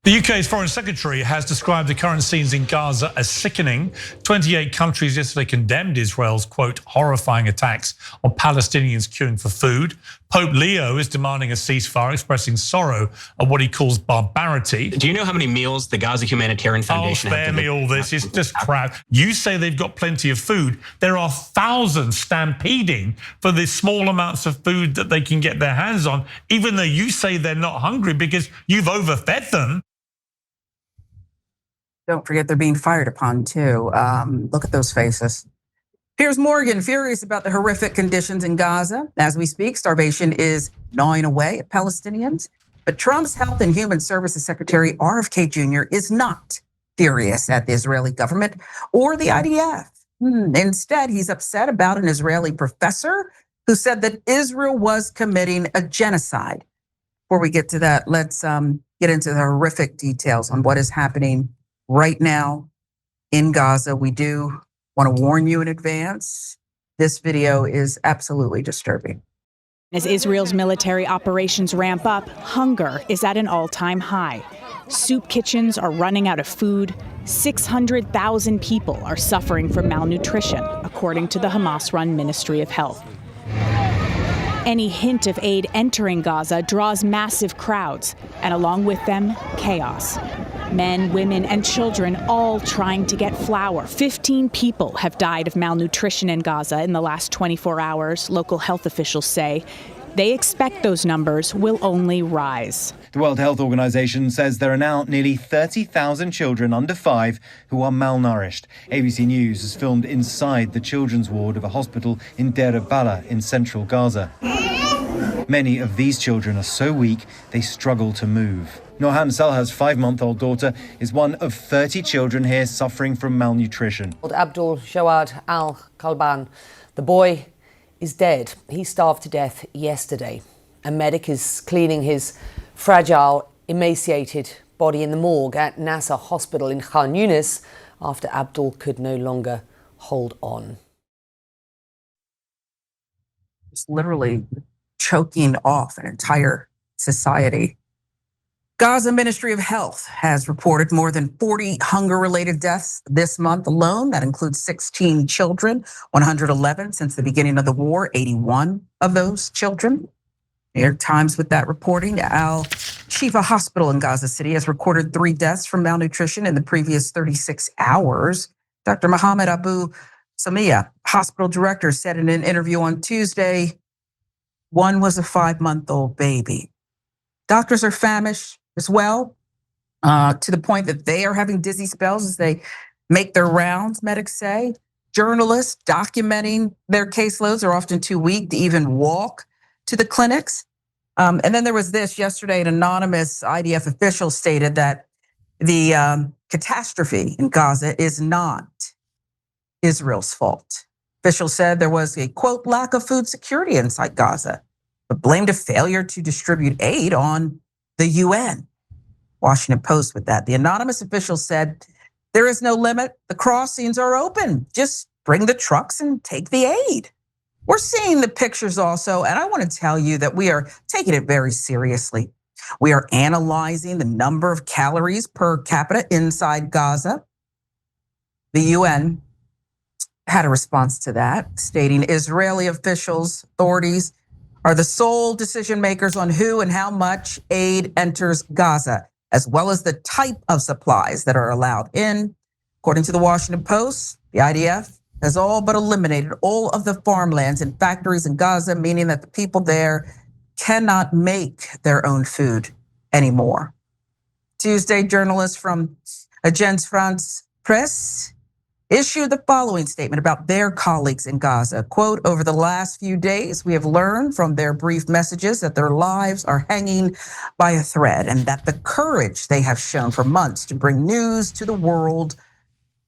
The UK's Foreign Secretary has described the current scenes in Gaza as sickening. 28 countries yesterday condemned Israel's, quote, horrifying attacks on Palestinians queuing for food. Pope Leo is demanding a ceasefire, expressing sorrow at what he calls barbarity. Do you know how many meals the Gaza Humanitarian Foundation has spare me all this, it's just crap. You say they've got plenty of food. There are thousands stampeding for the small amounts of food that they can get their hands on, even though you say they're not hungry because you've overfed them. Don't forget they're being fired upon too. Look at those faces. Piers Morgan furious about the horrific conditions in Gaza. As we speak, starvation is gnawing away at Palestinians. But Trump's Health and Human Services Secretary RFK Jr. is not furious at the Israeli government or the IDF. Instead, he's upset about an Israeli professor who said that Israel was committing a genocide. Before we get to that, let's get into the horrific details on what is happening right now in Gaza. We do want to warn you in advance. This video is absolutely disturbing. As Israel's military operations ramp up, hunger is at an all-time high. Soup kitchens are running out of food. 600,000 people are suffering from malnutrition, according to the Hamas-run Ministry of Health. Any hint of aid entering Gaza draws massive crowds, and along with them, chaos. Men, women, and children all trying to get flour. 15 people have died of malnutrition in Gaza in the last 24 hours, local health officials say. They expect those numbers will only rise. The World Health Organization says there are now nearly 30,000 children under 5 who are malnourished. ABC News has filmed inside the children's ward of a hospital in Deir al-Balah in central Gaza. Many of these children are so weak they struggle to move. Norhan Salha's 5-month-old daughter is one of 30 children here suffering from malnutrition. Abdul Shawad al-Kalban, the boy is dead. He starved to death yesterday. A medic is cleaning his fragile, emaciated body in the morgue at Nasser Hospital in Khan Yunis after Abdul could no longer hold on. It's literally choking off an entire society. Gaza Ministry of Health has reported more than 40 hunger-related deaths this month alone. That includes 16 children, 111 since the beginning of the war, 81 of those children. New York Times with that reporting. Al-Shifa Hospital in Gaza City has recorded 3 deaths from malnutrition in the previous 36 hours. Dr. Mohammed Abu Samia, hospital director, said in an interview on Tuesday, one was a 5-month-old baby. Doctors are famished as well, to the point that they are having dizzy spells as they make their rounds, medics say. Journalists documenting their caseloads are often too weak to even walk to the clinics. And then there was this yesterday, an anonymous IDF official stated that the catastrophe in Gaza is not Israel's fault. Officials said there was a, quote, lack of food security inside Gaza, but blamed a failure to distribute aid on the UN. Washington Post with that. The anonymous official said, there is no limit. The crossings are open. Just bring the trucks and take the aid. We're seeing the pictures also, and I want to tell you that we are taking it very seriously. We are analyzing the number of calories per capita inside Gaza. The UN had a response to that, stating Israeli authorities are the sole decision makers on who and how much aid enters Gaza, as well as the type of supplies that are allowed in. According to the Washington Post, the IDF has all but eliminated all of the farmlands and factories in Gaza, meaning that the people there cannot make their own food anymore. Tuesday, journalists from Agence France Presse issued the following statement about their colleagues in Gaza. Quote, over the last few days, we have learned from their brief messages that their lives are hanging by a thread and that the courage they have shown for months to bring news to the world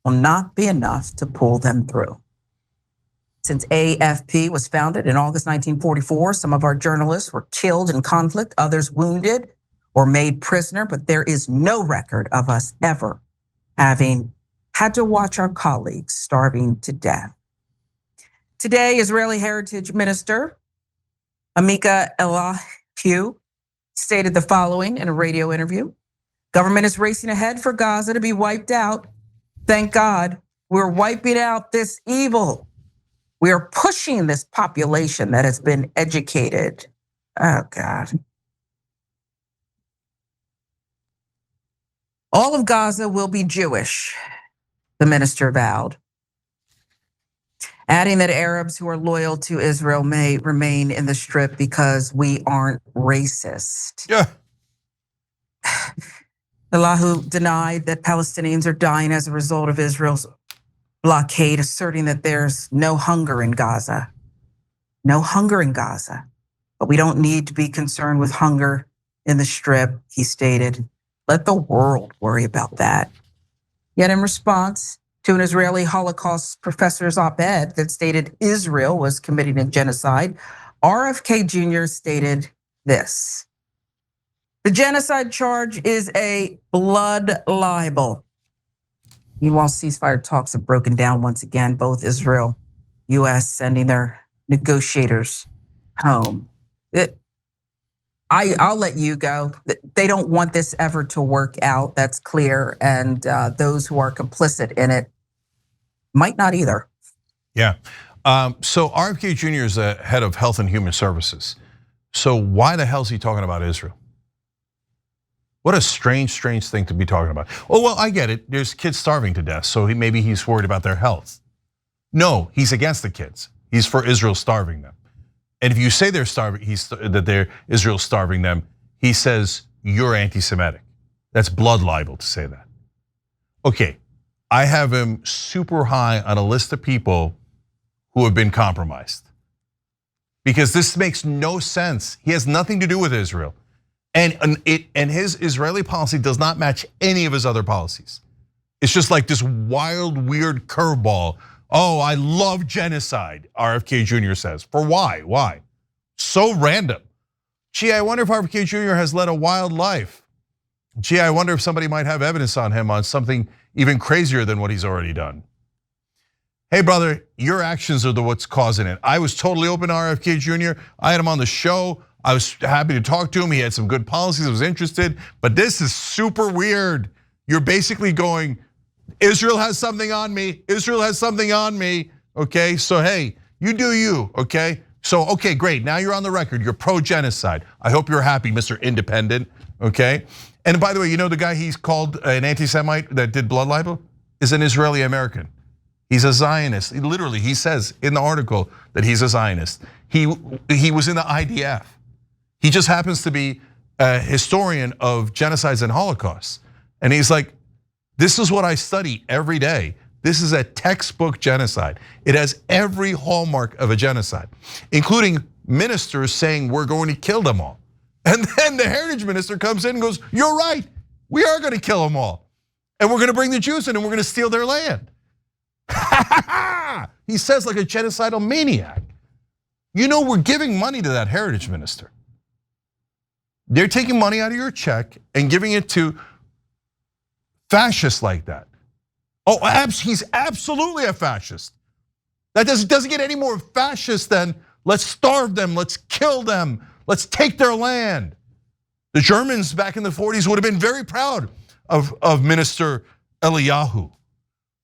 will not be enough to pull them through. Since AFP was founded in August 1944, some of our journalists were killed in conflict, others wounded or made prisoner, but there is no record of us ever having had to watch our colleagues starving to death. Today, Israeli Heritage Minister Amika Eliyahu stated the following in a radio interview. Government is racing ahead for Gaza to be wiped out. Thank God we're wiping out this evil. We are pushing this population that has been educated. Oh, God. All of Gaza will be Jewish, the minister vowed, adding that Arabs who are loyal to Israel may remain in the Strip because we aren't racist. Yeah. Netanyahu denied that Palestinians are dying as a result of Israel's blockade, asserting that there's no hunger in Gaza. No hunger in Gaza. But we don't need to be concerned with hunger in the Strip, he stated. Let the world worry about that. Yet in response to an Israeli Holocaust professor's op-ed that stated Israel was committing a genocide, RFK Jr. stated this: the genocide charge is a blood libel. Meanwhile, ceasefire talks have broken down once again, both Israel, US sending their negotiators home. I'll let you go. They don't want this ever to work out, that's clear. And those who are complicit in it might not either. Yeah. So RFK Jr. is the head of Health and Human Services. So why the hell is he talking about Israel? What a strange thing to be talking about. Oh, well, I get it. There's kids starving to death, so maybe he's worried about their health. No, he's against the kids. He's for Israel starving them. And if you say they're starving, Israel's starving them, he says you're anti-Semitic. That's blood libel to say that. Okay, I have him super high on a list of people who have been compromised. Because this makes no sense. He has nothing to do with Israel. And his Israeli policy does not match any of his other policies. It's just like this wild, weird curveball. Oh, I love genocide, RFK Jr. says. For why? Why? So random. Gee, I wonder if RFK Jr. has led a wild life. Gee, I wonder if somebody might have evidence on him on something even crazier than what he's already done. Hey, brother, your actions are what's causing it. I was totally open to RFK Jr. I had him on the show. I was happy to talk to him. He had some good policies. I was interested, but this is super weird. You're basically going, Israel has something on me. Israel has something on me. Okay, so hey, you do you. Okay, so okay, great. Now you're on the record. You're pro-genocide. I hope you're happy, Mr. Independent. Okay, and by the way, you know the guy he's called an anti-Semite that did blood libel is an Israeli American. He's a Zionist. Literally, he says in the article that he's a Zionist. He was in the IDF. He just happens to be a historian of genocides and Holocausts. And he's like, this is what I study every day. This is a textbook genocide. It has every hallmark of a genocide, including ministers saying we're going to kill them all. And then the heritage minister comes in and goes, you're right, we are going to kill them all. And we're going to bring the Jews in and we're going to steal their land. He says like a genocidal maniac. You know, we're giving money to that heritage minister. They're taking money out of your check and giving it to fascists like that. Oh, he's absolutely a fascist. That doesn't get any more fascist than let's starve them, let's kill them, let's take their land. The Germans back in the 40s would have been very proud of Minister Eliyahu.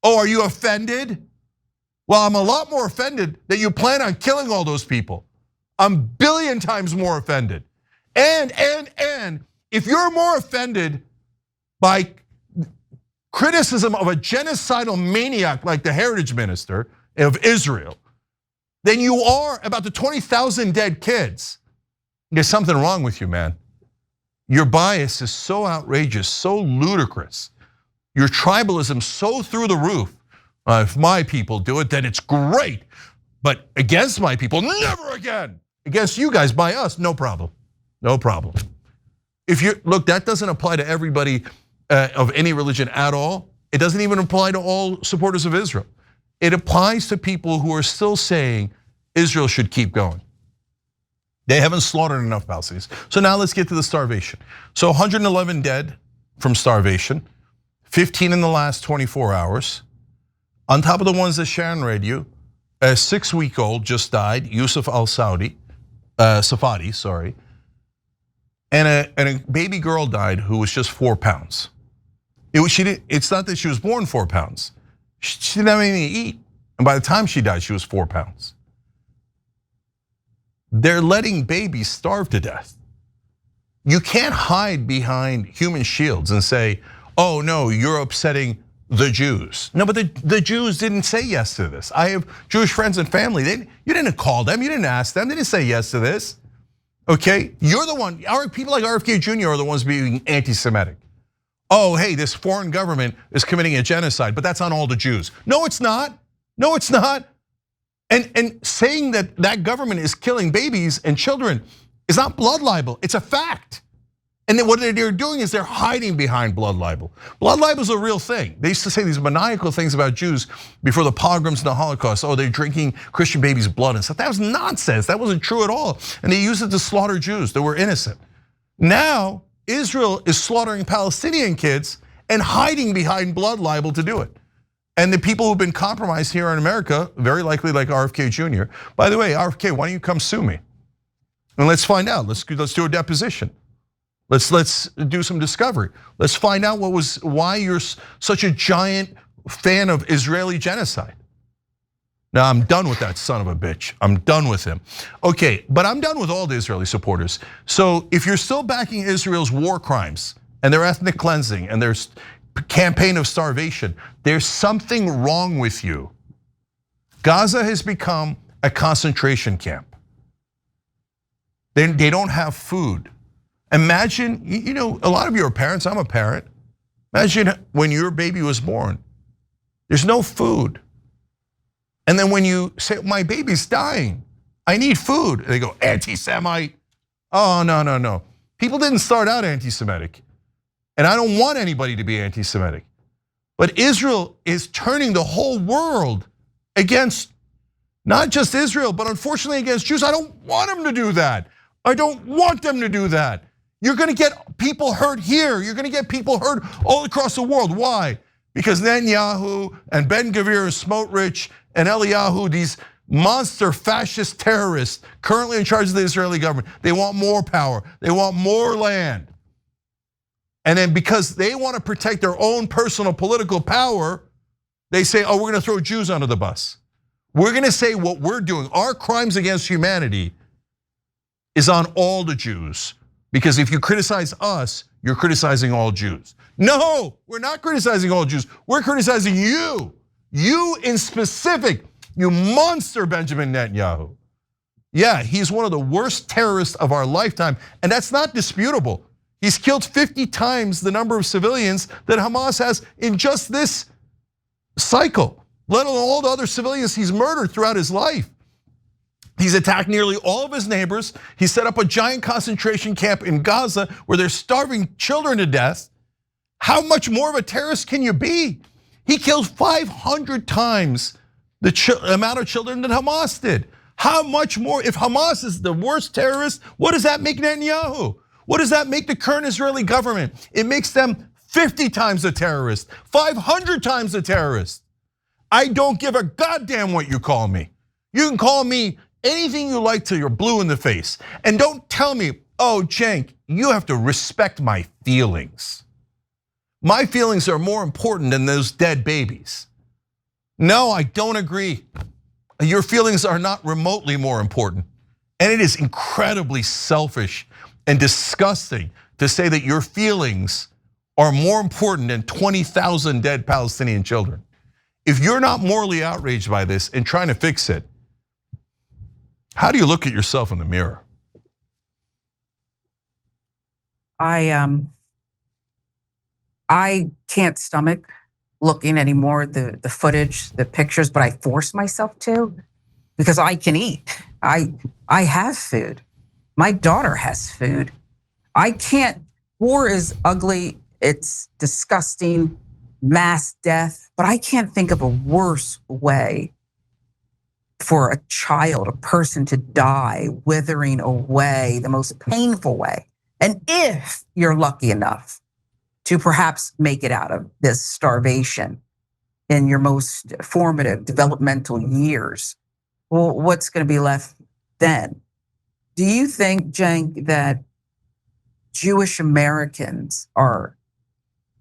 Oh, are you offended? Well, I'm a lot more offended that you plan on killing all those people. I'm a billion times more offended. And if you're more offended by criticism of a genocidal maniac like the heritage minister of Israel, then you are about the 20,000 dead kids. There's something wrong with you, man. Your bias is so outrageous, so ludicrous. Your tribalism so through the roof. If my people do it, then it's great. But against my people, never again. Against you guys, by us, no problem. No problem. If you look, that doesn't apply to everybody of any religion at all. It doesn't even apply to all supporters of Israel. It applies to people who are still saying Israel should keep going. They haven't slaughtered enough Palestinians. So now let's get to the starvation. So 111 dead from starvation, 15 in the last 24 hours. On top of the ones that Sharon read you, a 6-week-old just died, Yusuf al-Safadi, sorry. and a baby girl died who was just 4 pounds. It's not that she was born 4 pounds. She didn't have anything to eat. And by the time she died, she was 4 pounds. They're letting babies starve to death. You can't hide behind human shields and say, oh no, you're upsetting the Jews. No, but the Jews didn't say yes to this. I have Jewish friends and family. You didn't call them, you didn't ask them, they didn't say yes to this. Okay, you're the one, people like RFK Jr. are the ones being anti-Semitic. Oh, hey, this foreign government is committing a genocide, but that's on all the Jews. No, it's not. No, it's not. And saying that that government is killing babies and children is not blood libel, it's a fact. And then what they're doing is they're hiding behind blood libel. Blood libel is a real thing. They used to say these maniacal things about Jews before the pogroms and the Holocaust. Oh, they're drinking Christian babies' blood and stuff. That was nonsense, that wasn't true at all. And they used it to slaughter Jews that were innocent. Now, Israel is slaughtering Palestinian kids and hiding behind blood libel to do it. And the people who've been compromised here in America, very likely like RFK Jr. By the way, RFK, why don't you come sue me? And let's find out, let's do a deposition. Let's do some discovery. Let's find out why you're such a giant fan of Israeli genocide. Now I'm done with that son of a bitch. I'm done with him. Okay, but I'm done with all the Israeli supporters. So if you're still backing Israel's war crimes and their ethnic cleansing and their campaign of starvation, there's something wrong with you. Gaza has become a concentration camp. They don't have food. Imagine, a lot of you are parents, I'm a parent. Imagine when your baby was born, there's no food. And then when you say, my baby's dying, I need food. They go, anti-Semite. Oh, no. People didn't start out anti-Semitic. And I don't want anybody to be anti-Semitic. But Israel is turning the whole world against not just Israel, but unfortunately against Jews. I don't want them to do that. I don't want them to do that. You're gonna get people hurt here. You're gonna get people hurt all across the world. Why? Because Netanyahu and Ben-Gvir and Smotrich and Eliyahu, these monster fascist terrorists currently in charge of the Israeli government, they want more power, they want more land. And then because they want to protect their own personal political power, they say, oh, we're gonna throw Jews under the bus. We're gonna say what we're doing, our crimes against humanity is on all the Jews. Because if you criticize us, you're criticizing all Jews. No, we're not criticizing all Jews. We're criticizing you. You in specific, you monster Benjamin Netanyahu. Yeah, he's one of the worst terrorists of our lifetime, and that's not disputable. He's killed 50 times the number of civilians that Hamas has in just this cycle, let alone all the other civilians he's murdered throughout his life. He's attacked nearly all of his neighbors. He set up a giant concentration camp in Gaza where they're starving children to death. How much more of a terrorist can you be? He killed 500 times the amount of children that Hamas did. How much more? If Hamas is the worst terrorist, what does that make Netanyahu? What does that make the current Israeli government? It makes them 50 times a terrorist, 500 times a terrorist. I don't give a goddamn what you call me. You can call me anything you like till you're blue in the face. And don't tell me, oh, Cenk, you have to respect my feelings. My feelings are more important than those dead babies. No, I don't agree. Your feelings are not remotely more important. And it is incredibly selfish and disgusting to say that your feelings are more important than 20,000 dead Palestinian children. If you're not morally outraged by this and trying to fix it, how do you look at yourself in the mirror? I can't stomach looking anymore at the footage, the pictures, but I force myself to because I can eat. I have food. My daughter has food. I can't. War is ugly. It's disgusting, mass death, but I can't think of a worse way for a child, a person to die, withering away, the most painful way. And if you're lucky enough to perhaps make it out of this starvation in your most formative developmental years, well, what's going to be left then? Do you think, Cenk, that Jewish Americans are,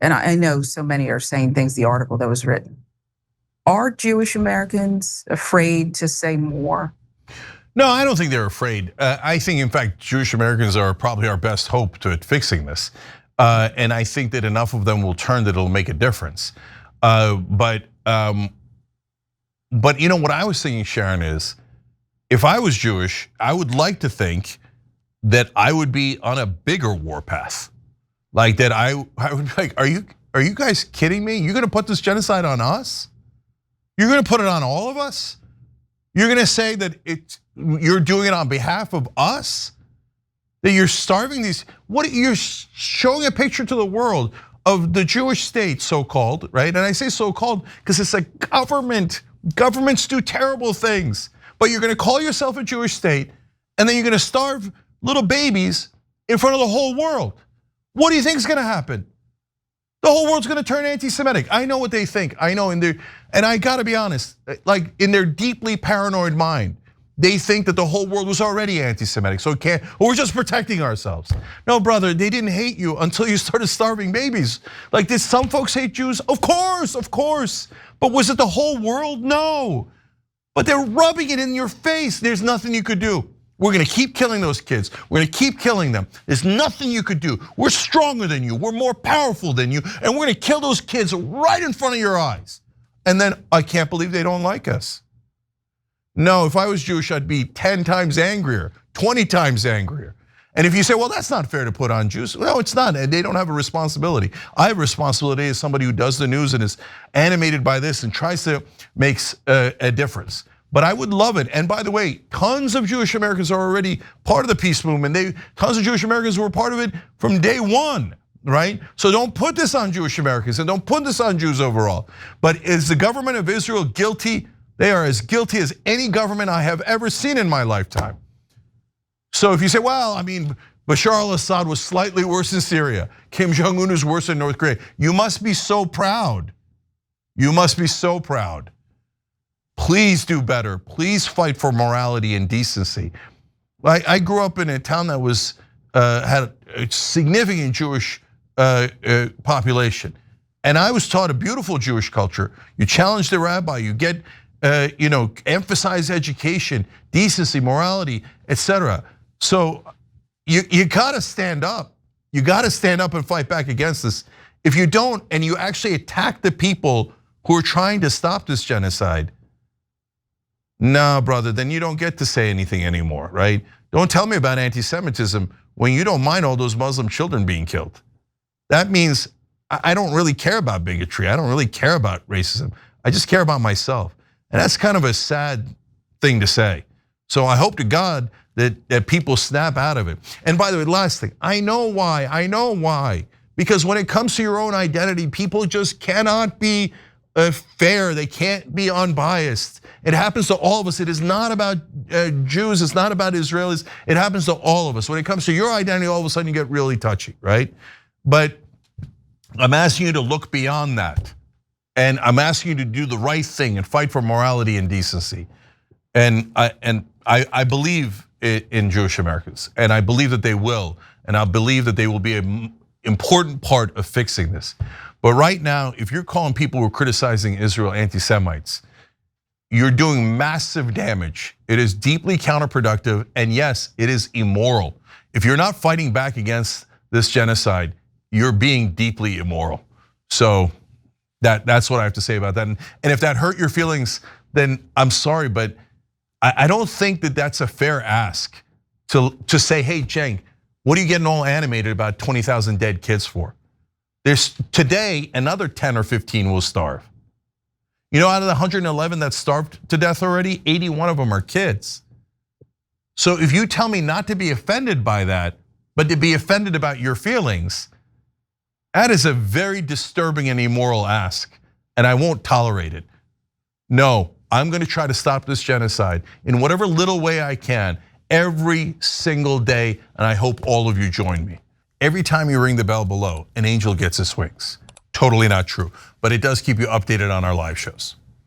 and I know so many are saying things, the article that was written, are Jewish Americans afraid to say more? No, I don't think they're afraid. I think, in fact, Jewish Americans are probably our best hope to fixing this. And I think that enough of them will turn that it'll make a difference. But you know what I was thinking, Sharon, is if I was Jewish, I would like to think that I would be on a bigger warpath. Like that I would be like, are you guys kidding me? You're gonna put this genocide on us? You're gonna put it on all of us? You're gonna say that you're doing it on behalf of us? That you're starving these, you're showing a picture to the world of the Jewish state, so-called, right? And I say so-called because it's a government. Governments do terrible things. But you're gonna call yourself a Jewish state, and then you're gonna starve little babies in front of the whole world. What do you think is gonna happen? The whole world's gonna turn anti-Semitic. I know what they think. I know and I gotta be honest, like in their deeply paranoid mind, they think that the whole world was already anti-Semitic, so we're just protecting ourselves. No, brother, they didn't hate you until you started starving babies. Like, did some folks hate Jews? Of course. But was it the whole world? No. But they're rubbing it in your face. There's nothing you could do. We're gonna keep killing those kids. We're gonna keep killing them. There's nothing you could do. We're stronger than you. We're more powerful than you. And we're gonna kill those kids right in front of your eyes. And then I can't believe they don't like us. No, if I was Jewish, I'd be 10 times angrier, 20 times angrier. And if you say, well, that's not fair to put on Jews. No, it's not. They don't have a responsibility. I have a responsibility as somebody who does the news and is animated by this and tries to make a difference. But I would love it. And by the way, tons of Jewish Americans are already part of the peace movement. Tons of Jewish Americans were part of it from day one, right? So don't put this on Jewish Americans and don't put this on Jews overall. But is the government of Israel guilty? They are as guilty as any government I have ever seen in my lifetime. So if you say, well, I mean, Bashar al-Assad was slightly worse in Syria. Kim Jong-un is worse in North Korea. You must be so proud. You must be so proud. Please do better. Please fight for morality and decency. I grew up in a town that had a significant Jewish population. And I was taught a beautiful Jewish culture. You challenge the rabbi, you get, emphasize education, decency, morality, etc. So you gotta stand up. You gotta stand up and fight back against this. If you don't, and you actually attack the people who are trying to stop this genocide, no, brother, then you don't get to say anything anymore, right? Don't tell me about anti-Semitism when you don't mind all those Muslim children being killed. That means I don't really care about bigotry. I don't really care about racism. I just care about myself. And that's kind of a sad thing to say. So I hope to God that people snap out of it. And by the way, last thing, I know why. Because when it comes to your own identity, people just cannot be fair. They can't be unbiased. It happens to all of us. It is not about Jews. It's not about Israelis. It happens to all of us. When it comes to your identity, all of a sudden you get really touchy, right? But I'm asking you to look beyond that. And I'm asking you to do the right thing and fight for morality and decency. And I believe in Jewish Americans, and I believe that they will, and I believe that they will be an important part of fixing this. But right now, if you're calling people who are criticizing Israel anti-Semites, you're doing massive damage. It is deeply counterproductive, and yes, it is immoral. If you're not fighting back against this genocide, you're being deeply immoral. So that's what I have to say about that. And if that hurt your feelings, then I'm sorry, but I don't think that that's a fair ask to say, hey, Cenk, what are you getting all animated about 20,000 dead kids for? There's today another 10 or 15 will starve. You know, out of the 111 that starved to death already, 81 of them are kids. So if you tell me not to be offended by that, but to be offended about your feelings, that is a very disturbing and immoral ask, and I won't tolerate it. No, I'm gonna try to stop this genocide in whatever little way I can, every single day, and I hope all of you join me. Every time you ring the bell below, an angel gets his wings. Totally not true, but it does keep you updated on our live shows.